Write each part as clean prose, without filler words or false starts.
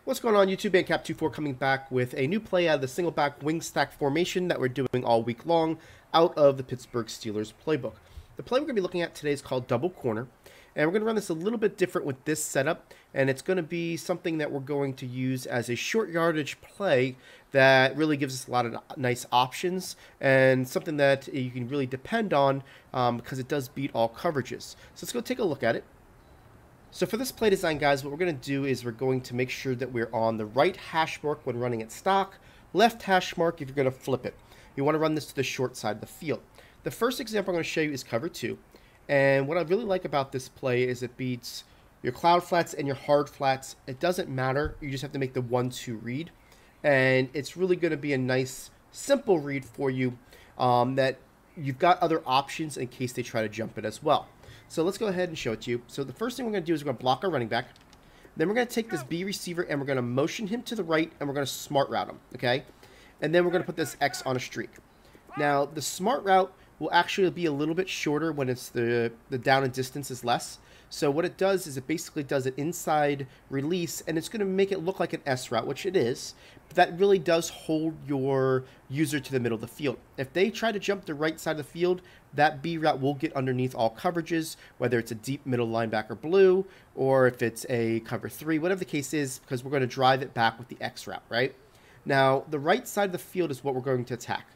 What's going on, YouTube? Cap24 coming back with a new play out of the single back wing stack formation that we're doing all week long out of the Pittsburgh Steelers playbook. The play we're going to be looking at today is called double corner, and we're going to run this a little bit different with this setup, and it's going to be something that we're going to use as a short yardage play that really gives us a lot of nice options and something that you can really depend on because it does beat all coverages. So let's go take a look at it. So for this play design, guys, what we're going to do is we're going to make sure that we're on the right hash mark when running at stock, left hash mark if you're going to flip it. You want to run this to the short side of the field. The first example I'm going to show you is cover 2. And what I really like about this play is it beats your cloud flats and your hard flats. It doesn't matter. You just have to make the 1-2 read. And it's really going to be a nice, simple read for you that you've got other options in case they try to jump it as well. So let's go ahead and show it to you. So the first thing we're going to do is we're going to block our running back. Then we're going to take this B receiver and we're going to motion him to the right and we're going to smart route him, okay? And then we're going to put this X on a streak. Now, the smart route will actually be a little bit shorter when it's the down and distance is less. So what it does is it basically does an inside release, and it's going to make it look like an S route, which it is. But that really does hold your user to the middle of the field. If they try to jump the right side of the field, that B route will get underneath all coverages, whether it's a deep middle linebacker blue or if it's a cover 3, whatever the case is, because we're going to drive it back with the X route, right? Now, the right side of the field is what we're going to attack.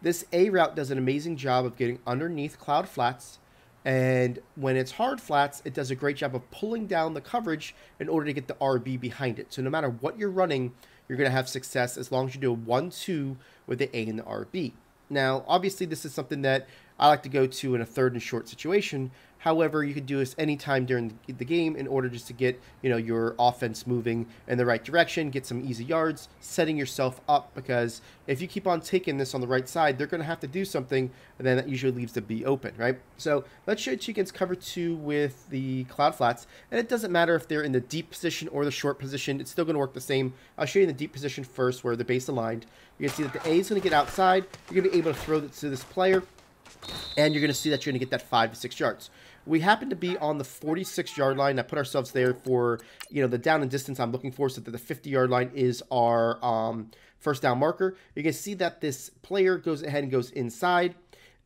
This A route does an amazing job of getting underneath cloud flats, and when it's hard flats, it does a great job of pulling down the coverage in order to get the RB behind it. So no matter what you're running, you're going to have success as long as you do a 1-2 with the A and the RB. Now, obviously, this is something that I like to go to in a third and short situation. However, you can do this anytime during the game in order just to get, your offense moving in the right direction, get some easy yards, setting yourself up, because if you keep on taking this on the right side, they're going to have to do something, and then that usually leaves the B open, right? So let's show you against cover 2 with the cloud flats, and it doesn't matter if they're in the deep position or the short position. It's still going to work the same. I'll show you in the deep position first where the base aligned. You can see that the A is going to get outside. You're going to be able to throw it to this player, and you're going to see that you're going to get that 5 to 6 yards. We happen to be on the 46-yard line. I put ourselves there for, the down and distance I'm looking for, so that the 50-yard line is our first down marker. You can see that this player goes ahead and goes inside.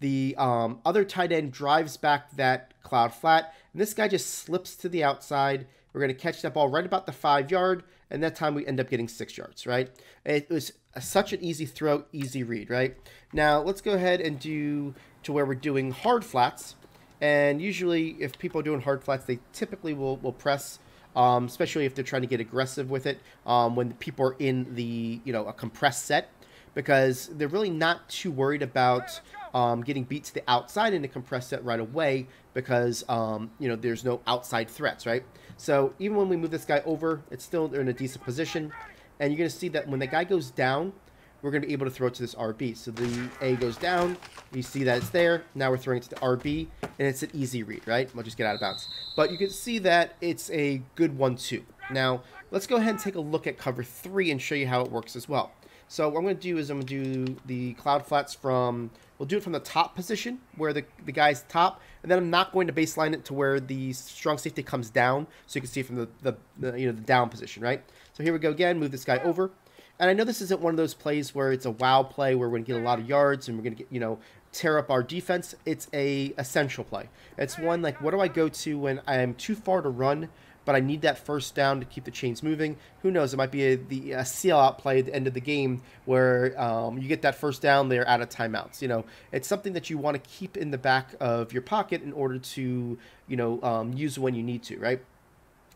The other tight end drives back that cloud flat, and this guy just slips to the outside. We're going to catch that ball right about the 5-yard, and that time we end up getting 6 yards, right? It was such an easy throw, easy read, right? Now, let's go ahead and do to where we're doing hard flats. And usually, if people are doing hard flats, they typically will press, especially if they're trying to get aggressive with it when people are in the, a compressed set, because they're really not too worried about getting beat to the outside in a compressed set right away because, there's no outside threats, right? So even when we move this guy over, it's still in a decent position. And you're going to see that when the guy goes down, we're going to be able to throw it to this RB. So the A goes down. You see that it's there. Now we're throwing it to the RB, and it's an easy read, right? We'll just get out of bounds. But you can see that it's a good 1-2. Now, let's go ahead and take a look at cover 3 and show you how it works as well. So what I'm going to do is I'm going to do the cloud flats from, we'll do it from the top position where the guy's top, and then I'm not going to baseline it to where the strong safety comes down, so you can see it from the down position, right? So here we go again, move this guy over. And I know this isn't one of those plays where it's a wow play where we're going to get a lot of yards and we're going to get, tear up our defense. It's a essential play. It's one like, what do I go to when I'm too far to run, but I need that first down to keep the chains moving? Who knows? It might be a seal out play at the end of the game where you get that first down, they're out of timeouts. It's something that you want to keep in the back of your pocket in order to, use when you need to, right?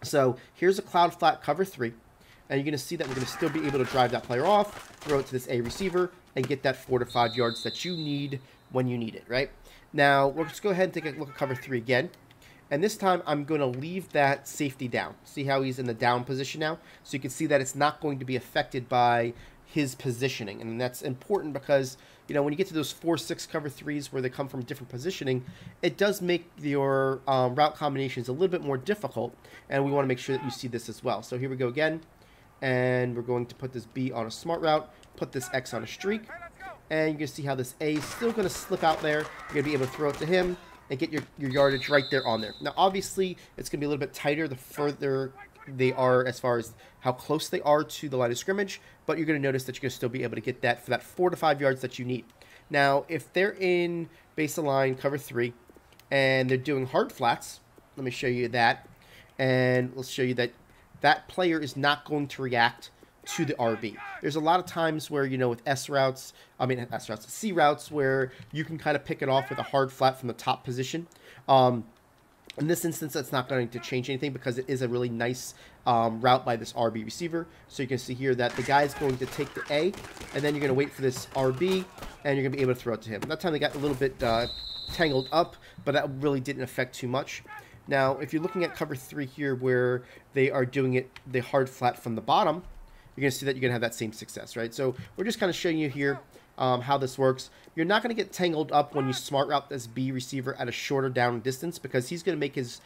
So here's a cloud flat cover 3. And you're going to see that we're going to still be able to drive that player off, throw it to this A receiver, and get that 4 to 5 yards that you need when you need it, right? Now, let's go ahead and take a look at cover 3 again. And this time, I'm going to leave that safety down. See how he's in the down position now? So you can see that it's not going to be affected by his positioning. And that's important because, when you get to those 4-6 cover 3s where they come from different positioning, it does make your route combinations a little bit more difficult. And we want to make sure that you see this as well. So here we go again. And we're going to put this B on a smart route, put this X on a streak, and you can see how this A is still going to slip out there. You're going to be able to throw it to him and get your yardage right there on there. Now, obviously, it's going to be a little bit tighter the further they are as far as how close they are to the line of scrimmage, but you're going to notice that you're going to still be able to get that for that 4 to 5 yards that you need. Now, if they're in base of line cover 3 and they're doing hard flats, let me show you that, and let's show you that that player is not going to react to the RB. There's a lot of times where, with C routes, where you can kind of pick it off with a hard flat from the top position. In this instance, that's not going to change anything because it is a really nice route by this RB receiver. So you can see here that the guy is going to take the A, and then you're going to wait for this RB, and you're going to be able to throw it to him. That time they got a little bit tangled up, but that really didn't affect too much. Now, if you're looking at cover 3 here where they are doing it the hard flat from the bottom, you're going to see that you're going to have that same success, right? So we're just kind of showing you here how this works. You're not going to get tangled up when you smart route this B receiver at a shorter down distance because he's going to make his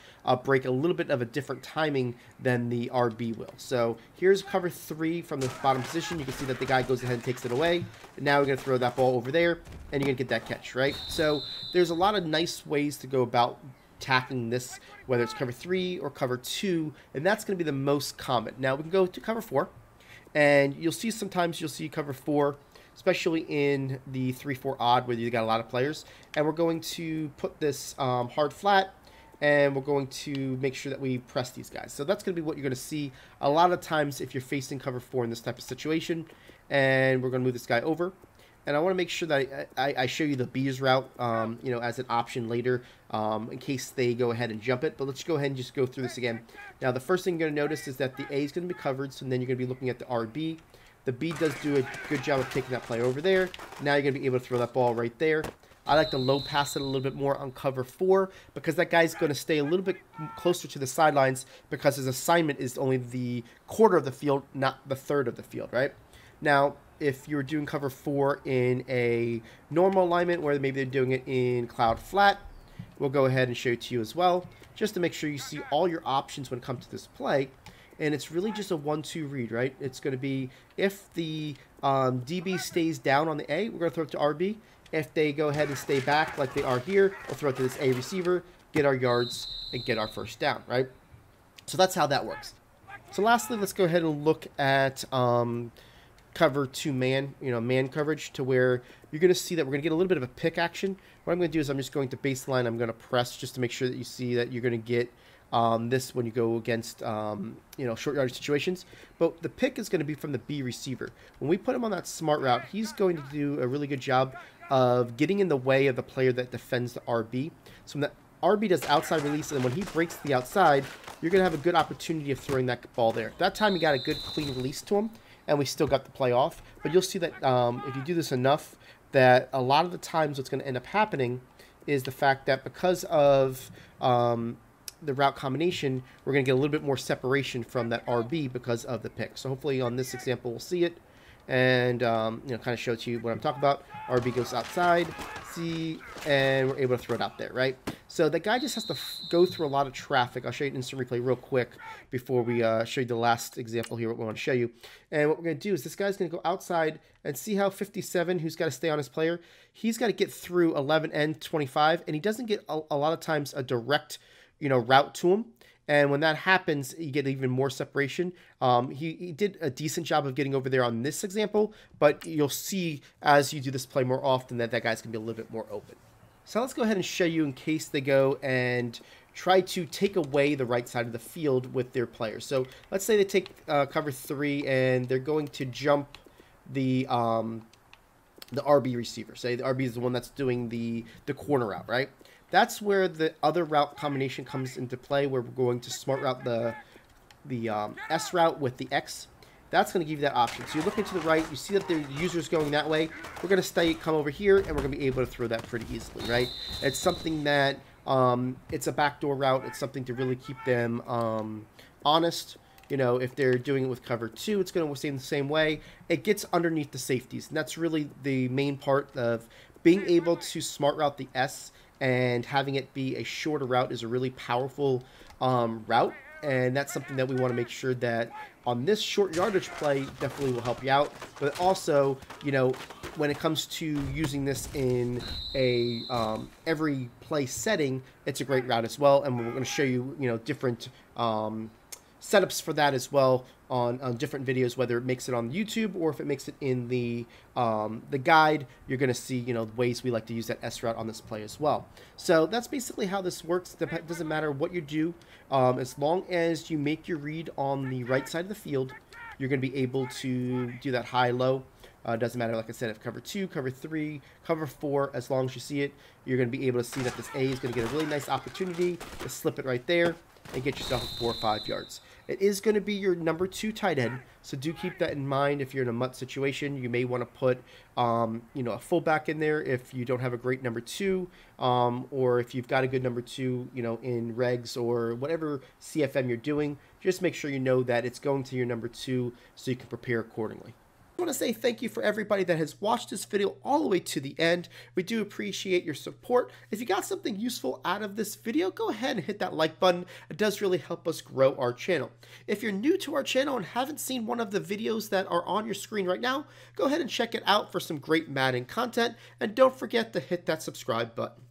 break a little bit of a different timing than the RB will. So here's cover 3 from the bottom position. You can see that the guy goes ahead and takes it away. And now we're going to throw that ball over there, and you're going to get that catch, right? So there's a lot of nice ways to go about tackling this, whether it's cover 3 or cover 2, and that's going to be the most common. Now we can go to cover 4. And you'll see sometimes you'll see cover 4, especially in the 3-4 odd where you got a lot of players. And we're going to put this hard flat, and we're going to make sure that we press these guys. So that's going to be what you're going to see a lot of times if you're facing cover 4 in this type of situation. And we're going to move this guy over. And I want to make sure that I show you the B's route, as an option later in case they go ahead and jump it. But let's go ahead and just go through this again. Now, the first thing you're going to notice is that the A is going to be covered, so then you're going to be looking at the RB. The B does do a good job of taking that play over there. Now you're going to be able to throw that ball right there. I like to low pass it a little bit more on cover 4 because that guy's going to stay a little bit closer to the sidelines because his assignment is only the quarter of the field, not the third of the field, right? Now, if you're doing cover 4 in a normal alignment where maybe they're doing it in cloud flat, we'll go ahead and show it to you as well, just to make sure you see all your options when it comes to this play. And it's really just a 1-2 read, right? It's going to be if the DB stays down on the A, we're going to throw it to RB. If they go ahead and stay back like they are here, we'll throw it to this A receiver, get our yards, and get our first down, right? So that's how that works. So lastly, let's go ahead and look at cover 2 man, man coverage, to where you're going to see that we're going to get a little bit of a pick action. What I'm going to do is I'm just going to baseline. I'm going to press just to make sure that you see that you're going to get this when you go against, short yardage situations. But the pick is going to be from the B receiver. When we put him on that smart route, he's going to do a really good job of getting in the way of the player that defends the RB. So when the RB does outside release, and when he breaks the outside, you're going to have a good opportunity of throwing that ball there. That time you got a good clean release to him, and we still got the play off. But you'll see that if you do this enough, that a lot of the times what's going to end up happening is the fact that because of the route combination, we're going to get a little bit more separation from that RB because of the pick. So hopefully on this example we'll see it and kind of show to you what I'm talking about. RB goes outside, see, and we're able to throw it out there, right? So the guy just has to go through a lot of traffic. I'll show you an instant replay real quick before we show you the last example here, what we want to show you. And what we're going to do is this guy's going to go outside and see how 57, who's got to stay on his player, he's got to get through 11 and 25, and he doesn't get a lot of times a direct route to him. And when that happens, you get even more separation. He did a decent job of getting over there on this example, but you'll see as you do this play more often that that guy's going to be a little bit more open. So let's go ahead and show you in case they go and try to take away the right side of the field with their players. So let's say they take cover 3 and they're going to jump the RB receiver. Say the RB is the one that's doing the corner route, right? That's where the other route combination comes into play, where we're going to smart route the S route with the X. That's going to give you that option. So you're looking to the right, you see that the user's going that way. We're going to come over here, and we're going to be able to throw that pretty easily, right? It's something that, it's a backdoor route. It's something to really keep them honest. If they're doing it with cover 2, it's going to stay in the same way. It gets underneath the safeties, and that's really the main part of being able to smart route the S, and having it be a shorter route is a really powerful route. And that's something that we want to make sure that on this short yardage play definitely will help you out. But also, when it comes to using this in a every play setting, it's a great route as well. And we're going to show you, different setups for that as well on different videos, whether it makes it on YouTube or if it makes it in the guide. You're going to see, you know, ways we like to use that S route on this play as well. So that's basically how this works. It doesn't matter what you do, as long as you make your read on the right side of the field, you're going to be able to do that high-low. Doesn't matter, like I said, if cover 2, cover 3, cover 4, as long as you see it, you're going to be able to see that this A is going to get a really nice opportunity to slip it right there and get yourself 4 or 5 yards. It is going to be your number 2 tight end, so do keep that in mind. If you're in a mutt situation, you may want to put you know, a fullback in there if you don't have a great number 2, or if you've got a good number 2, you know, in regs or whatever CFM you're doing. Just make sure you know that it's going to your number 2 so you can prepare accordingly. I want to say thank you for everybody that has watched this video all the way to the end. We do appreciate your support. If you got something useful out of this video, go ahead and hit that like button. It does really help us grow our channel. If you're new to our channel and haven't seen one of the videos that are on your screen right now, go ahead and check it out for some great Madden content. And don't forget to hit that subscribe button.